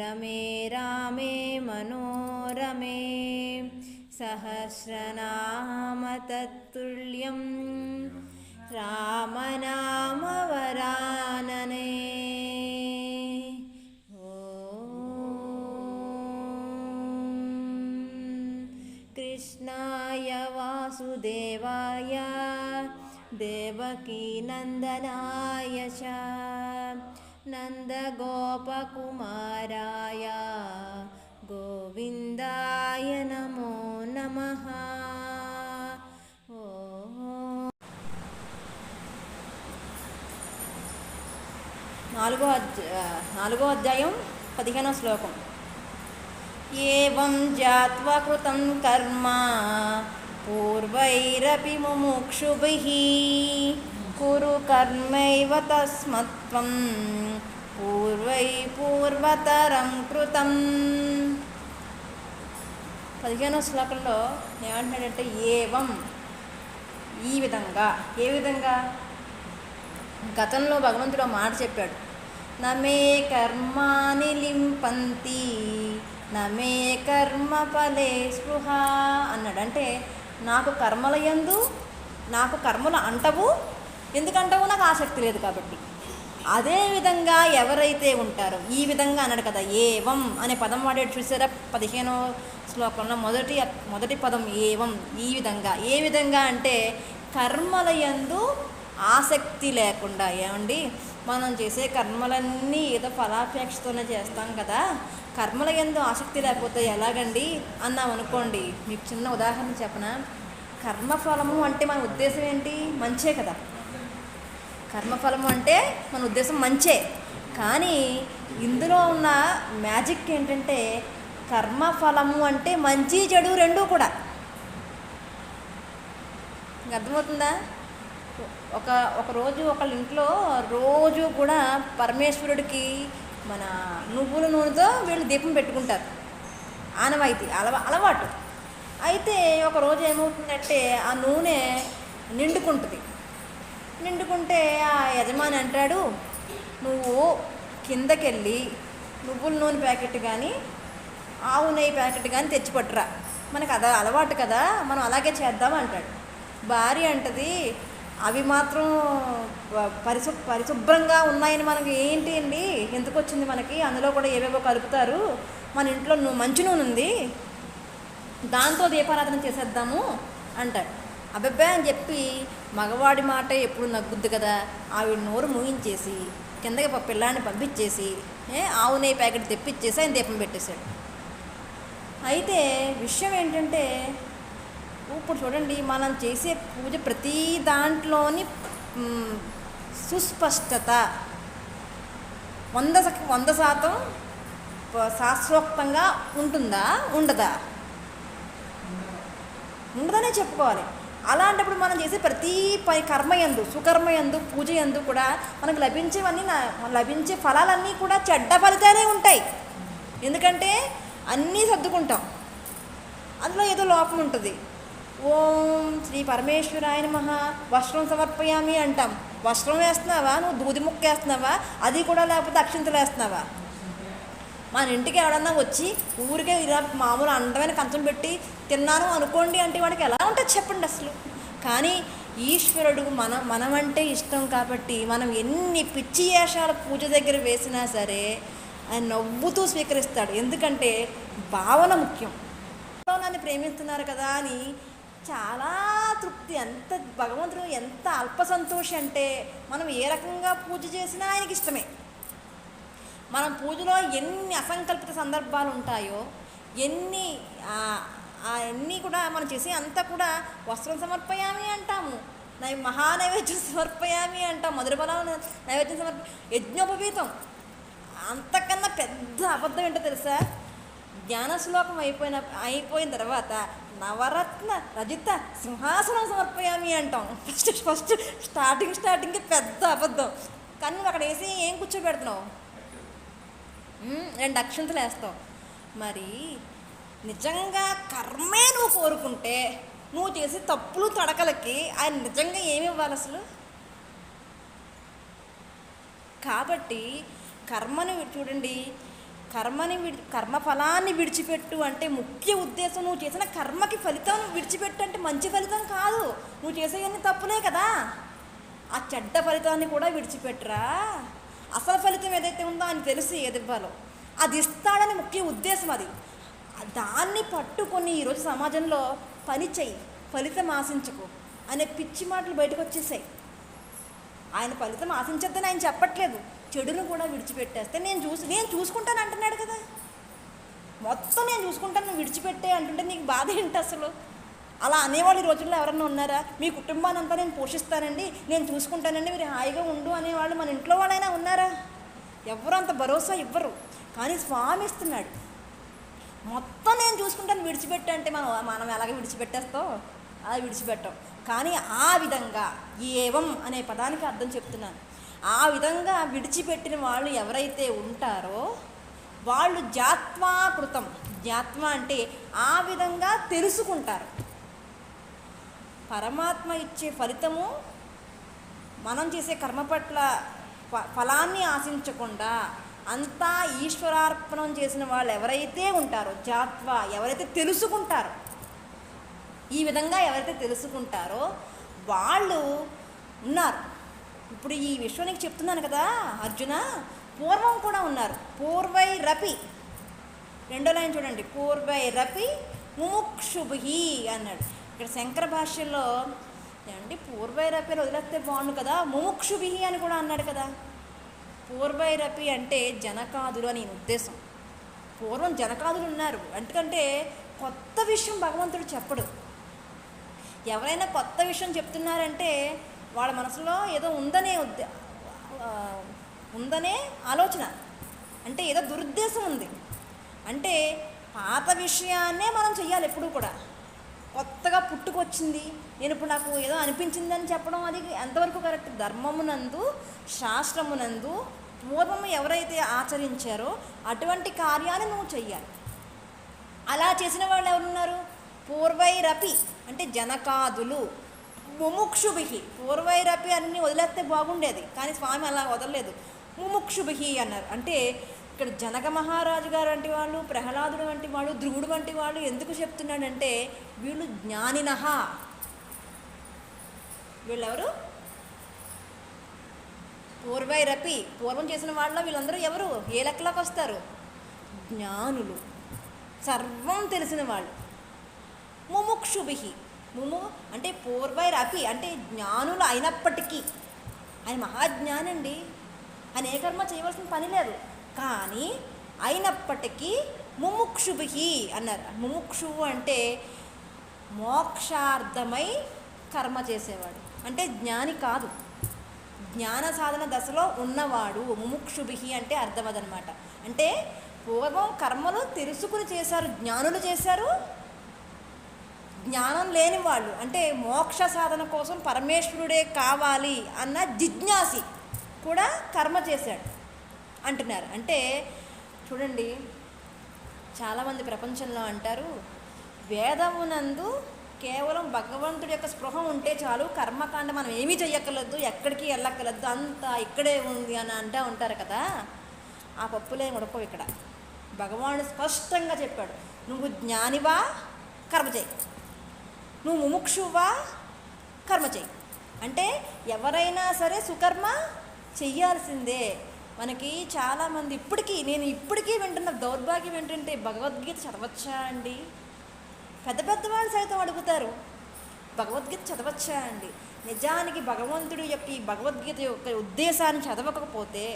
रमे रामे मनोरमे सहस्रनाम तत्तुल्यं रामनाम वरानने। कृष्णाय वासुदेवाय देवकीनन्दनाय च नन्दगोपकुमाराय गोविन्दाय नमो नमः। నాలుగో అధ్యాయం 15వ శ్లోకం. ఏవం జాత్వా కృతం కర్మ పూర్వైరపి ముముక్షుభిః కురు కర్మైవ తస్మత్వం పూర్వతరం కృతం. 15వ శ్లోకంలో ఏమంటున్నాడంటే ఏవం, ఈ విధంగా. ఏ విధంగా? గతంలో భగవంతుడు మాట చెప్పాడు, నమే కర్మాని లింపంతి నమే కర్మ ఫలే స్పృహ అన్నాడు. అంటే నాకు కర్మలు అంటవు, ఎందుకంటావు? నాకు ఆసక్తి లేదు కాబట్టి. అదేవిధంగా ఎవరైతే ఉంటారో, ఈ విధంగా అన్నాడు కదా, ఏవం అనే పదం వాడాడు చూసారా 15వ శ్లోకంలో. మొదటి పదం ఏవం, ఈ విధంగా. ఏ విధంగా అంటే కర్మలయందు ఆసక్తి లేకుండా. ఏమండి, మనం చేసే కర్మలన్నీ ఏదో ఫలాపేక్షతోనే చేస్తాం కదా, కర్మలయందు ఆసక్తి లేకపోతే ఎలాగండి అన్నాం అనుకోండి. మీకు చిన్న ఉదాహరణ చెప్పనా? కర్మఫలము అంటే మన ఉద్దేశం ఏంటి? మంచే కదా. కర్మఫలము అంటే మన ఉద్దేశం మంచే. కానీ ఇందులో ఉన్న మ్యాజిక్ ఏంటంటే కర్మఫలము అంటే మంచి చెడు రెండూ కూడా. అర్థమవుతుందా? ఒకరోజు ఒకళ్ళ ఇంట్లో రోజు కూడా పరమేశ్వరుడికి మన నువ్వుల నూనెతో వీళ్ళు దీపం పెట్టుకుంటారు, ఆనవాయితీ, అలవాటు. అయితే ఒకరోజు ఏమవుతుందంటే ఆ నూనె నిండుకుంటే ఆ యజమాని అంటాడు, నువ్వు కిందకెళ్ళి నువ్వుల నూనె ప్యాకెట్ కానీ ఆవు నెయ్యి ప్యాకెట్ కానీ తెచ్చిపట్టురా, మనకు అదా అలవాటు కదా, మనం అలాగే చేద్దాం అంటాడు. భార్య అంటది, అవి మాత్రం పరిశుభ్రంగా ఉన్నాయని మనకి ఏంటి అండి, ఎందుకు వచ్చింది మనకి, అందులో కూడా ఏవేవో కలుపుతారు, మన ఇంట్లో మంచి నూనె ఉంది, దాంతో దీపారాధన చేసేద్దాము అంటాడు. అబ్బబ్బే అని చెప్పి మగవాడి మాట ఎప్పుడు నగ్గుద్ది కదా, ఆవిడ నోరు మూయించేసి కిందకి పిల్లాన్ని పంపించేసి ఆవు నెయ్యి ప్యాకెట్ తెప్పించేసి ఆయన దీపం పెట్టేశాడు. అయితే విషయం ఏంటంటే, ఇప్పుడు చూడండి, మనం చేసే పూజ ప్రతి దాంట్లోని సుస్పష్టత 100% శాస్త్రోక్తంగా ఉంటుందా, ఉండదా? ఉండదనే చెప్పుకోవాలి. అలాంటప్పుడు మనం చేసే ప్రతి కర్మయందు, సుకర్మయందు, పూజ యందు కూడా మనకు లభించే ఫలాలన్నీ కూడా చెడ్డ ఫలితాలే ఉంటాయి. ఎందుకంటే అన్నీ సర్దుకుంటాం, అందులో ఏదో లోపం ఉంటుంది. ఓం శ్రీ పరమేశ్వరాయ నమః వస్త్రం సమర్పయామి అంటాం. వస్త్రం వేస్తున్నావా? నువ్వు దూది ముక్క వేస్తున్నావా? అది కూడా లేకపోతే అక్షింతలు వేస్తున్నావా? మన ఇంటికి ఎవడన్నా వచ్చి ఊరికే ఇలా మామూలు అందమైన కంచం పెట్టి తిన్నాను అనుకోండి అంటే వాడికి ఎలా ఉంటుంది చెప్పండి అసలు. కానీ ఈశ్వరుడు మనమంటే ఇష్టం కాబట్టి మనం ఎన్ని పిచ్చి వేషాలు పూజ దగ్గర వేసినా సరే ఆయన నవ్వుతూ స్వీకరిస్తాడు. ఎందుకంటే భావన ముఖ్యం. నన్ను ప్రేమిస్తున్నారు కదా అని చాలా తృప్తి, ఎంత భగవంతుడు ఎంత అల్ప సంతోషి అంటే మనం ఏ రకంగా పూజ చేసినా ఆయనకి ఇష్టమే. మనం పూజలో ఎన్ని అసంకల్పిత సందర్భాలు ఉంటాయో, అన్నీ కూడా మనం చేసే అంతా కూడా వస్త్రం సమర్పయామి అంటాము, మహానైవేద్యం సమర్పయామి అంటాం, మధుర బలాలు నైవేద్యం యజ్ఞోపవీతం. అంతకన్నా పెద్ద అబద్ధం ఏంటో తెలుసా? జ్ఞాన శ్లోకం అయిపోయిన తర్వాత నవరత్న రజిత సింహాసనం సమర్పయామి అంటాం. ఫస్ట్ స్టార్టింగ్కి పెద్ద అబద్ధం. కానీ నువ్వు అక్కడ వేసి ఏం కూర్చోబెడుతున్నావు? 2 అక్షంతలు వేస్తావు. మరి నిజంగా కర్మే నువ్వు కోరుకుంటే నువ్వు చేసే తప్పులు తడకలకి ఆయన నిజంగా ఏమి ఇవ్వాలి అసలు? కాబట్టి కర్మను చూడండి, కర్మఫలాన్ని విడిచిపెట్టు అంటే ముఖ్య ఉద్దేశం నువ్వు చేసిన కర్మకి ఫలితం విడిచిపెట్టు అంటే మంచి ఫలితం కాదు, నువ్వు చేసేవన్నీ తప్పులే కదా, ఆ చెడ్డ ఫలితాన్ని కూడా విడిచిపెట్టరా, అసలు ఫలితం ఏదైతే ఉందో ఆయన తెలిసి ఏది ఇవ్వాలో అది ఇస్తాడని ముఖ్య ఉద్దేశం అది. దాన్ని పట్టుకొని ఈరోజు సమాజంలో పని చెయ్యి, ఫలితం ఆశించకు అనే పిచ్చి మాటలు బయటకు వచ్చేసాయి. ఆయన ఫలితం ఆశించొద్దని ఆయన చెప్పట్లేదు, చెడును కూడా విడిచిపెట్టేస్తే నేను చూసుకుంటాను అంటున్నాడు కదా, మొత్తం నేను చూసుకుంటాను నువ్వు విడిచిపెట్టే అంటుంటే నీకు బాధ ఏంటి అసలు? అలా అనేవాళ్ళు ఈ రోజుల్లో ఎవరన్నా ఉన్నారా? మీ కుటుంబాన్ని అంతా నేను పోషిస్తానండి, నేను చూసుకుంటానండి, మీరు హాయిగా ఉండు అనేవాళ్ళు మన ఇంట్లో వాళ్ళైనా ఉన్నారా? ఎవరు అంత భరోసా ఇవ్వరు. కానీ స్వామి ఇస్తున్నాడు, మొత్తం నేను చూసుకుంటాను విడిచిపెట్టు అంటే మనం ఎలాగ విడిచిపెట్టేస్తాం, అలా విడిచిపెట్టాం. కానీ ఆ విధంగా ఏవం అనే పదానికి అర్థం చెప్తున్నాను, ఆ విధంగా విడిచిపెట్టిన వాళ్ళు ఎవరైతే ఉంటారో వాళ్ళు జ్ఞాత్వాకృతం, జ్ఞాత్వ అంటే ఆ విధంగా తెలుసుకుంటారు. పరమాత్మ ఇచ్చే ఫలితము మనం చేసే కర్మ పట్ల ఫలాన్ని ఆశించకుండా అంతా ఈశ్వరార్పణం చేసిన వాళ్ళు ఎవరైతే ఉంటారో జ్ఞాత్వ, ఎవరైతే తెలుసుకుంటారో, ఈ విధంగా ఎవరైతే తెలుసుకుంటారో వాళ్ళు ఉన్నారు. ఇప్పుడు ఈ విషయం నీకు చెప్తున్నాను కదా అర్జున, పూర్వం కూడా ఉన్నారు. పూర్వై రపి, రెండో లైన్ చూడండి, పూర్వై రపి ముముక్షుభి అన్నాడు. ఇక్కడ శంకర భాష్యంలో ఏమండి పూర్వైరపి వదిలేస్తే బాగుండు కదా, ముముక్షుభి అని కూడా అన్నాడు కదా. పూర్వైరపి అంటే జనకాదులు అని ఉద్దేశం. పూర్వం జనకాదులు ఉన్నారు, ఎందుకంటే కొత్త విషయం భగవంతుడు చెప్పడు. ఎవరైనా కొత్త విషయం చెప్తున్నారంటే వాళ్ళ మనసులో ఏదో ఉందనే ఆలోచన, అంటే ఏదో దురుద్దేశం ఉంది. అంటే పాత విషయాన్నే మనం చెయ్యాలి ఎప్పుడు కూడా. కొత్తగా పుట్టుకొచ్చింది, నేను ఇప్పుడు నాకు ఏదో అనిపించిందని చెప్పడం అది ఎంతవరకు కరెక్ట్? ధర్మమునందు శాస్త్రమునందు పూర్వము ఎవరైతే ఆచరించారో అటువంటి కార్యాన్ని నువ్వు చెయ్యాలి. అలా చేసిన వాళ్ళు ఎవరున్నారు? పూర్వైరపి అంటే జనకాదులు, ముముక్షుభి. పూర్వైరపి అన్ని వదిలేస్తే బాగుండేది, కానీ స్వామి అలా వదలలేదు, ముముక్షుభి అన్నారు. అంటే ఇక్కడ జనక మహారాజు గారు వంటి వాళ్ళు, ప్రహ్లాదుడు వంటి వాళ్ళు, ధ్రువుడు వంటి వాళ్ళు ఎందుకు చెప్తున్నాడంటే వీళ్ళు జ్ఞానినః. వీళ్ళెవరు? పూర్వైరపి, పూర్వం చేసిన వాళ్ళ వీళ్ళందరూ ఎవరు? ఏ లెక్కలోకి వస్తారు? జ్ఞానులు, సర్వం తెలిసిన వాళ్ళు. ముముక్షుభి, అంటే పూర్వైరపి అంటే జ్ఞానులు అయినప్పటికీ, ఆయన మహాజ్ఞానండి, ఆయన ఏ కర్మ చేయవలసిన పని లేదు, కానీ అయినప్పటికీ ముముక్షుభి అన్నారు. ముముక్షువు అంటే మోక్షార్థమై కర్మ చేసేవాడు, అంటే జ్ఞాని కాదు, జ్ఞాన సాధన దశలో ఉన్నవాడు. ముముక్షుభి అంటే అర్థం అదనమాట. అంటే పూర్వం కర్మలు తెలుసుకుని చేశారు, జ్ఞానులు చేశారు. జ్ఞానం లేని వాళ్ళు అంటే మోక్ష సాధన కోసం పరమేశ్వరుడే కావాలి అన్న జిజ్ఞాసి కూడా కర్మ చేశాడు అంటున్నారు. అంటే చూడండి, చాలామంది ప్రపంచంలో అంటారు వేదమునందు కేవలం భగవంతుడి యొక్క స్పృహ ఉంటే చాలు, కర్మకాండ మనం ఏమీ చెయ్యక్కర్లేదు, ఎక్కడికి వెళ్ళక్కర్లేదు, అంతా ఇక్కడే ఉంది అని అంటూ ఉంటారు కదా. ఆ పప్పులే ఉడపవు. ఇక్కడ భగవానుడు స్పష్టంగా చెప్పాడు, నువ్వు జ్ఞానివా కర్మ చేయి, నువ్వు ముముక్షువా కర్మ చేయి. అంటే ఎవరైనా సరే సుకర్మ చెయ్యాల్సిందే. మనకి చాలామంది నేను ఇప్పటికీ వింటున్న దౌర్భాగ్యం ఏంటంటే భగవద్గీత చదవచ్చా అండి? పెద్ద పెద్దవాళ్ళు సైతం అడుగుతారు, భగవద్గీత చదవచ్చా అండి? నిజానికి భగవంతుడి యొక్క ఈ భగవద్గీత యొక్క ఉద్దేశాన్ని చదవకపోతే,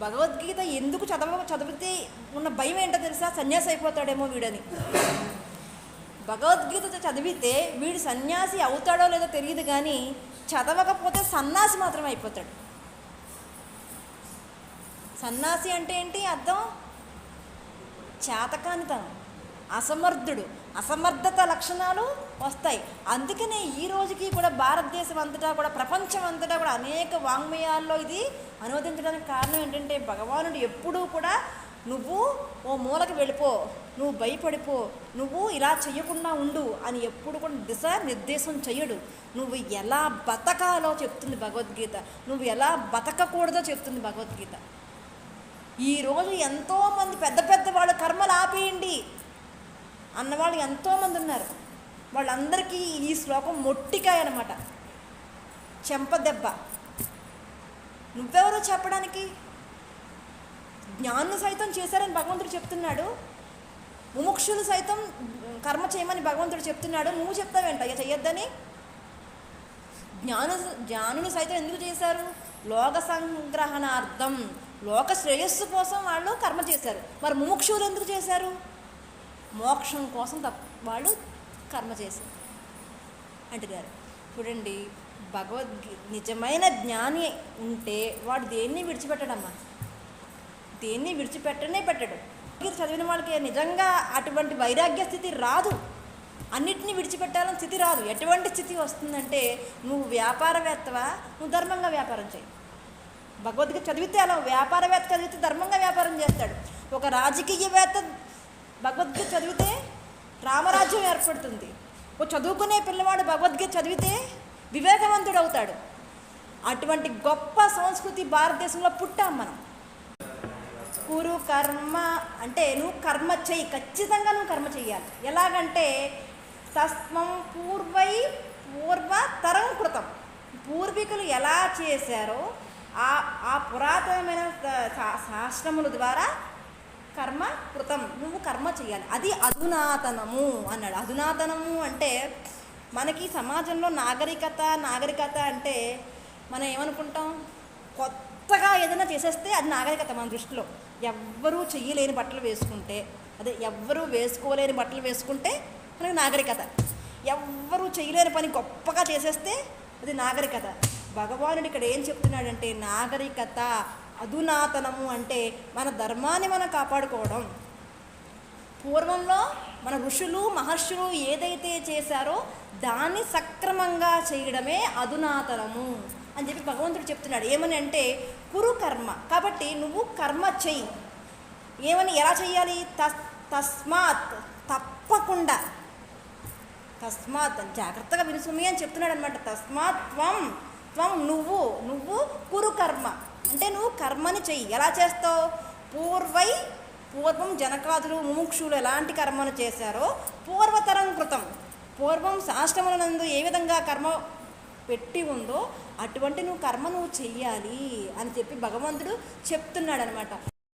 భగవద్గీత ఎందుకు చదివితే ఉన్న భయం ఏంటో తెలుసా? సన్యాసి అయిపోతాడేమో వీడని. భగవద్గీత చదివితే వీడు సన్యాసి అవుతాడో లేదో తెలియదు, కానీ చదవకపోతే సన్యాసి మాత్రమే అయిపోతాడు. సన్యాసి అంటే ఏంటి అర్థం? చేతకానితనం, అసమర్థత లక్షణాలు వస్తాయి. అందుకనే ఈ రోజుకి కూడా భారతదేశం అంతటా కూడా, ప్రపంచం అంతటా కూడా అనేక వాంగ్మయాల్లో ఇది అనువదించడానికి కారణం ఏంటంటే భగవానుడు ఎప్పుడూ కూడా నువ్వు ఓ మూలకి వెళ్ళిపో, నువ్వు భయపడిపో, నువ్వు ఇలా చెయ్యకుండా ఉండు అని ఎప్పుడు కూడా దిశ నిర్దేశం చెయ్యడు. నువ్వు ఎలా బతకాలో చెప్తుంది భగవద్గీత, నువ్వు ఎలా బతకకూడదో చెప్తుంది భగవద్గీత. ఈరోజు ఎంతోమంది పెద్ద పెద్ద వాళ్ళు కర్మలు ఆపేయండి అన్నవాళ్ళు ఎంతోమంది ఉన్నారు. వాళ్ళందరికీ ఈ శ్లోకం మొట్టికాయ అన్నమాట, చెంపదెబ్బ. నువ్వెవరో చెప్పడానికి? జ్ఞానులు సైతం చేశారని భగవంతుడు చెప్తున్నాడు, ముముక్షులు సైతం కర్మ చేయమని భగవంతుడు చెప్తున్నాడు. నువ్వు చెప్తావేంట ఇక చెయ్యొద్దని? జ్ఞానులు సైతం ఎందుకు చేశారు? లోక సంగ్రహణార్థం, లోక శ్రేయస్సు కోసం వాళ్ళు కర్మ చేశారు. మరి ముముక్షులు ఎందుకు చేశారు? మోక్షం కోసం వాళ్ళు కర్మ చేశారు అంటున్నారు. చూడండి, నిజమైన జ్ఞాని ఉంటే వాడు దేన్ని విడిచిపెట్టడమ్మా, దేన్ని విడిచిపెట్టనే పెట్టడు. చదివిన వాళ్ళకి నిజంగా అటువంటి వైరాగ్య స్థితి రాదు, అన్నిటినీ విడిచిపెట్టాలని స్థితి రాదు. ఎటువంటి స్థితి వస్తుందంటే, నువ్వు వ్యాపారవేత్తవా, నువ్వు ధర్మంగా వ్యాపారం చేయి. భగవద్గీత చదివితే అలా, వ్యాపారవేత్త చదివితే ధర్మంగా వ్యాపారం చేస్తాడు. ఒక రాజకీయవేత్త భగవద్గీత చదివితే రామరాజ్యం ఏర్పడుతుంది. ఓ చదువుకునే పిల్లవాడు భగవద్గీత చదివితే వివేకవంతుడు అవుతాడు. అటువంటి గొప్ప సంస్కృతి భారతదేశంలో పుట్టాం మనం. కురు కర్మ అంటే నువ్వు కర్మ చెయ్యి, ఖచ్చితంగా నువ్వు కర్మ చెయ్యాలి. ఎలాగంటే తస్మం పూర్వతరం కృతం, పూర్వీకులు ఎలా చేశారో ఆ పురాతనమైన శాస్త్రముల ద్వారా కర్మ కృతం, నువ్వు కర్మ చేయాలి. అది అధునాతనము అన్నాడు. అధునాతనము అంటే మనకి సమాజంలో నాగరికత అంటే మనం ఏమనుకుంటాం? కొత్తగా ఏదైనా చేసేస్తే అది నాగరికత మన దృష్టిలో. ఎవ్వరూ చెయ్యలేని బట్టలు వేసుకుంటే, ఎవ్వరూ వేసుకోలేని బట్టలు వేసుకుంటే మనకి నాగరికత. ఎవ్వరూ చేయలేని పని గొప్పగా చేసేస్తే అది నాగరికత. భగవానుడు ఇక్కడ ఏం చెప్తున్నాడంటే, నాగరికత అధునాతనము అంటే మన ధర్మాన్ని మనం కాపాడుకోవడం. పూర్వంలో మన ఋషులు మహర్షులు ఏదైతే చేశారో దాన్ని సక్రమంగా చేయడమే అధునాతనము అని చెప్పి భగవంతుడు చెప్తున్నాడు. ఏమని అంటే కురు కర్మ, కాబట్టి నువ్వు కర్మ చెయ్యి. ఏమని, ఎలా చెయ్యాలి? తస్మాత్, తప్పకుండా, తస్మాత్ జాగ్రత్తగా వినుసుమి అని చెప్తున్నాడు అనమాట. తస్మాత్ త్వం నువ్వు కురు కర్మ అంటే నువ్వు కర్మని చెయ్యి. ఎలా చేస్తావు? పూర్వం జనకాదులు ముముక్షులు ఎలాంటి కర్మను చేశారో పూర్వతరం కృతం, పూర్వం శాస్త్రములందు ఏ విధంగా కర్మ పెట్టి ఉందో అటువంటి నువ్వు కర్మ నువ్వు చెయ్యాలి అని చెప్పి భగవంతుడు చెప్తున్నాడు అనమాట.